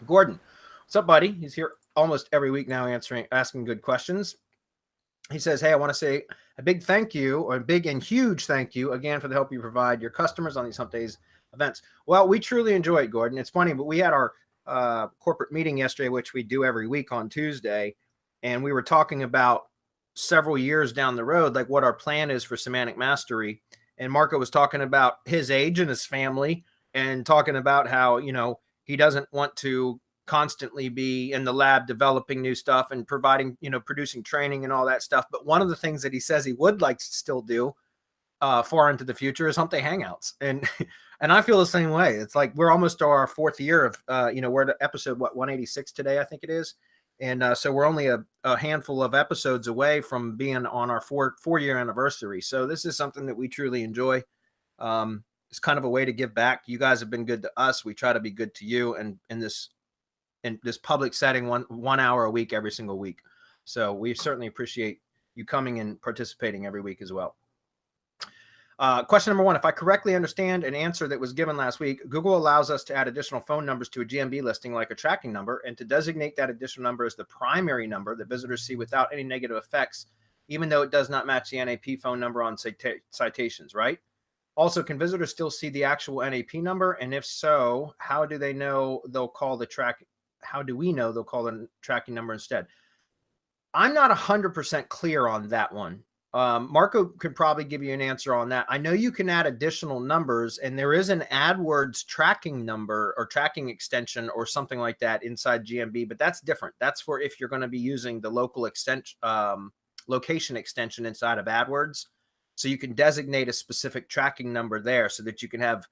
Gordon, what's up, buddy? He's here almost every week now asking good questions. He says, hey, I want to say a big thank you, or a big and huge thank you again for the help you provide your customers on these Hump Days events. Well, we truly enjoy it, Gordon. It's funny, but we had our corporate meeting yesterday, which we do every week on Tuesday, and we were talking about several years down the road, like what our plan is for semantic mastery. And Marco was talking about his age and his family, and talking about how, he doesn't want to constantly be in the lab developing new stuff and providing, producing training and all that stuff. But one of the things that he says he would like to still do far into the future is Hump Day Hangouts. And and I feel the same way. It's like we're almost to our fourth year of, we're at episode, 186 today, I think it is. And so we're only a handful of episodes away from being on our four-year anniversary. So this is something that we truly enjoy. It's kind of a way to give back. You guys have been good to us. We try to be good to you. And in this public setting, one hour a week, every single week. So we certainly appreciate you coming and participating every week as well. Question number one, if I correctly understand an answer that was given last week, Google allows us to add additional phone numbers to a GMB listing like a tracking number, and to designate that additional number as the primary number that visitors see without any negative effects, even though it does not match the NAP phone number on citations, right? Also, can visitors still see the actual NAP number? And if so, how do they know they'll call the track? How do we know they'll call the tracking number instead? I'm not 100% clear on that one. Marco could probably give you an answer on that. I know you can add additional numbers, and there is an AdWords tracking number or tracking extension or something like that inside GMB, but that's different. That's for if you're going to be using the local extension, location extension inside of AdWords. So you can designate a specific tracking number there so that you can have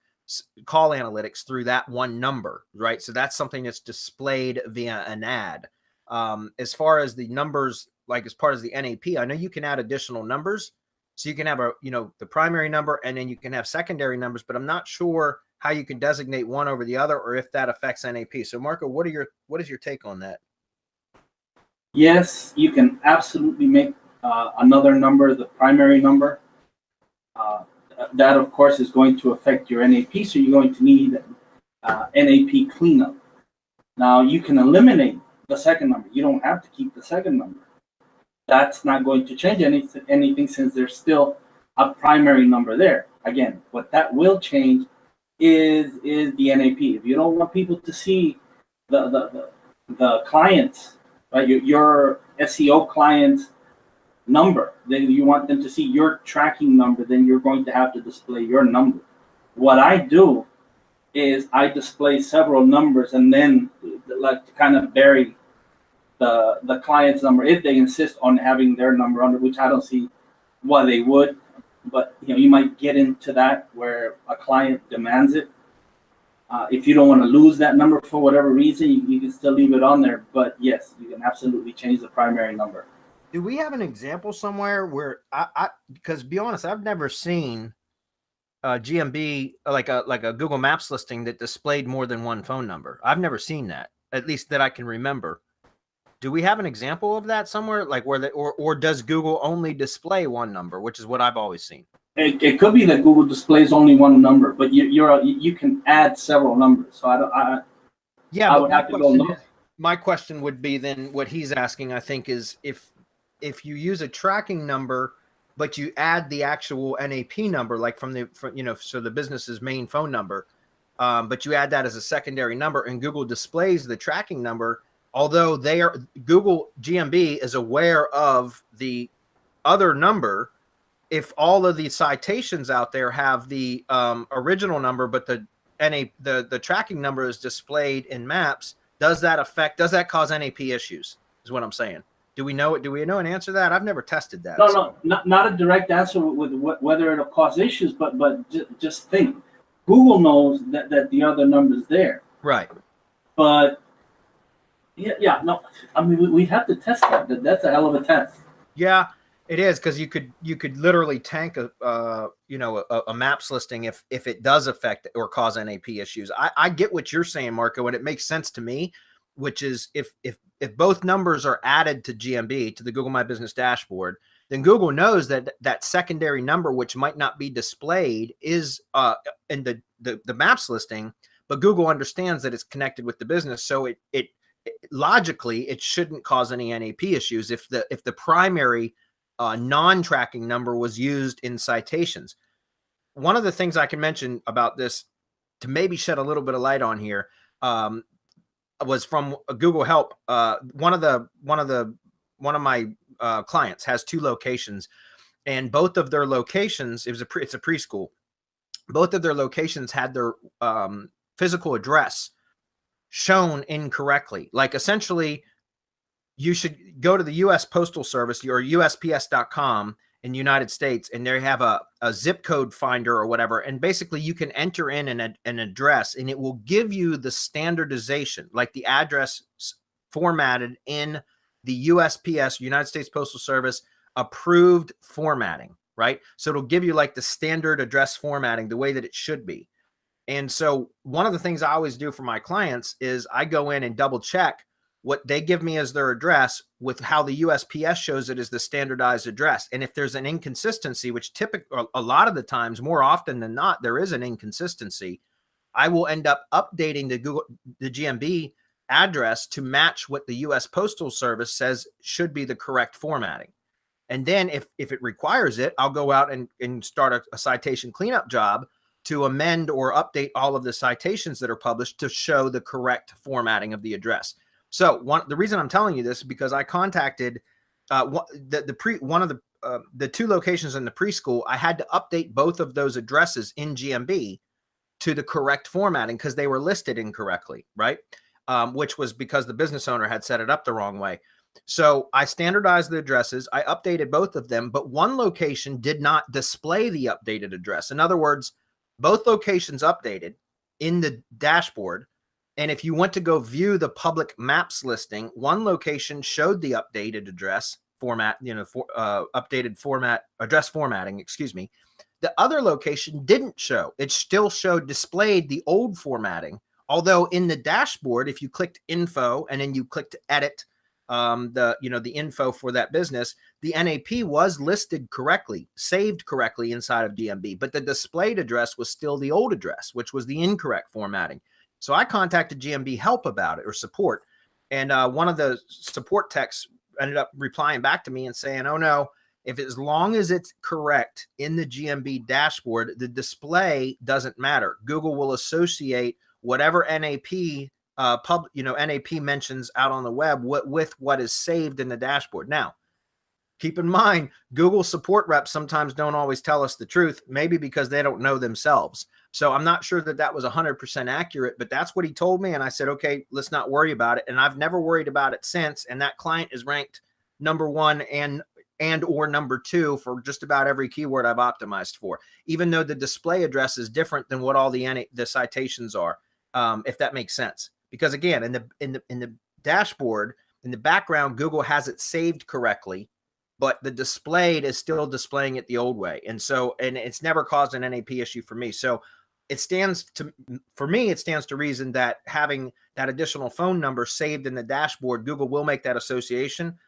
call analytics through that one number, right? So that's something that's displayed via an ad. As far as the numbers, like as part of the NAP, I know you can add additional numbers. So you can have the primary number, and then you can have secondary numbers, but I'm not sure how you can designate one over the other or if that affects NAP. So Marco, what is your take on that? Yes, you can absolutely make another number the primary number. That, of course, is going to affect your NAP, so you're going to need NAP cleanup. Now, you can eliminate the second number. You don't have to keep the second number. That's not going to change anything since there's still a primary number there. Again, what that will change is the NAP. If you don't want people to see the clients, right, your SEO client's number, then you want them to see your tracking number, then you're going to have to display your number. What I do is I display several numbers and then like to kind of bury the client's number if they insist on having their number under, which I don't see why they would, but you might get into that where a client demands it. If you don't want to lose that number for whatever reason, you can still leave it on there, but yes, you can absolutely change the primary number. Do we have an example somewhere where because to be honest, I've never seen GMB like a Google Maps listing that displayed more than one phone number. I've never seen that, at least that I can remember. Do we have an example of that somewhere, like where or does Google only display one number, which is what I've always seen? It could be that Google displays only one number, but you can add several numbers. So I would have to go look. My question would be then what he's asking, I think, is if you use a tracking number, but you add the actual NAP number, like from so the business's main phone number, but you add that as a secondary number, and Google displays the tracking number, although Google GMB is aware of the other number. If all of the citations out there have the original number, but the tracking number is displayed in Maps, does that cause NAP issues? Is what I'm saying. Do we know an answer to that? I've never tested that. No, not a direct answer with whether it'll cause issues, but just think, Google knows that the other number's there. Right. But yeah, no, I mean we have to test that. That's a hell of a test. Yeah, it is, because you could literally tank a Maps listing if it does affect or cause NAP issues. I get what you're saying, Marco, and it makes sense to me, which is if both numbers are added to GMB, to the Google My Business dashboard, then Google knows that secondary number, which might not be displayed, is in the Maps listing, but Google understands that it's connected with the business. So it logically, it shouldn't cause any NAP issues if the primary non-tracking number was used in citations. One of the things I can mention about this to maybe shed a little bit of light on here was from Google Help. One of my clients has 2 locations, and both of their locations, it's a preschool. Both of their locations had their physical address shown incorrectly. Like, essentially, you should go to the U.S. Postal Service or USPS.com in the United States, and they have a zip code finder or whatever. And basically, you can enter in an address, and it will give you the standardization, like the address formatted in the USPS, United States Postal Service, approved formatting, right? So it'll give you like the standard address formatting, the way that it should be. And so one of the things I always do for my clients is I go in and double check what they give me as their address with how the USPS shows it as the standardized address. And if there's an inconsistency, which typically a lot of the times, more often than not, there is an inconsistency, I will end up updating the GMB address to match what the US Postal Service says should be the correct formatting. And then if it requires it, I'll go out and start a citation cleanup job to amend or update all of the citations that are published to show the correct formatting of the address. So the reason I'm telling you this is because I contacted one of the 2 locations in the preschool. I had to update both of those addresses in GMB to the correct formatting because they were listed incorrectly, right? Which was because the business owner had set it up the wrong way. So I standardized the addresses. I updated both of them, but one location did not display the updated address. In other words, both locations updated in the dashboard. And if you went to go view the public maps listing, one location showed the updated address format, updated format, address formatting, excuse me. The other location didn't show. It still displayed the old formatting. Although in the dashboard, if you clicked info and then you clicked edit the info for that business, the NAP was listed correctly, saved correctly inside of GMB, but the displayed address was still the old address, which was the incorrect formatting. So I contacted GMB help about it, or support. And one of the support techs ended up replying back to me and saying, oh no, as long as it's correct in the GMB dashboard, the display doesn't matter. Google will associate whatever NAP NAP mentions out on the web with what is saved in the dashboard. Now, keep in mind, Google support reps sometimes don't always tell us the truth, maybe because they don't know themselves. So I'm not sure that was 100% accurate, but that's what he told me. And I said, okay, let's not worry about it. And I've never worried about it since. And that client is ranked #1 and or #2 for just about every keyword I've optimized for, even though the display address is different than what all the citations are, if that makes sense. Because again, in the dashboard, in the background, Google has it saved correctly, but the displayed is still displaying it the old way. And it's never caused an NAP issue for me. So it stands to reason that having that additional phone number saved in the dashboard, Google will make that association.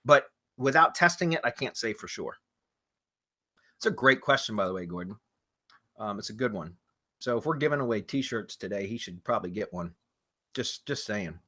But without testing it, I can't say for sure. It's a great question, by the way, Gordon. It's a good one. So if we're giving away t-shirts today, he should probably get one. Just saying.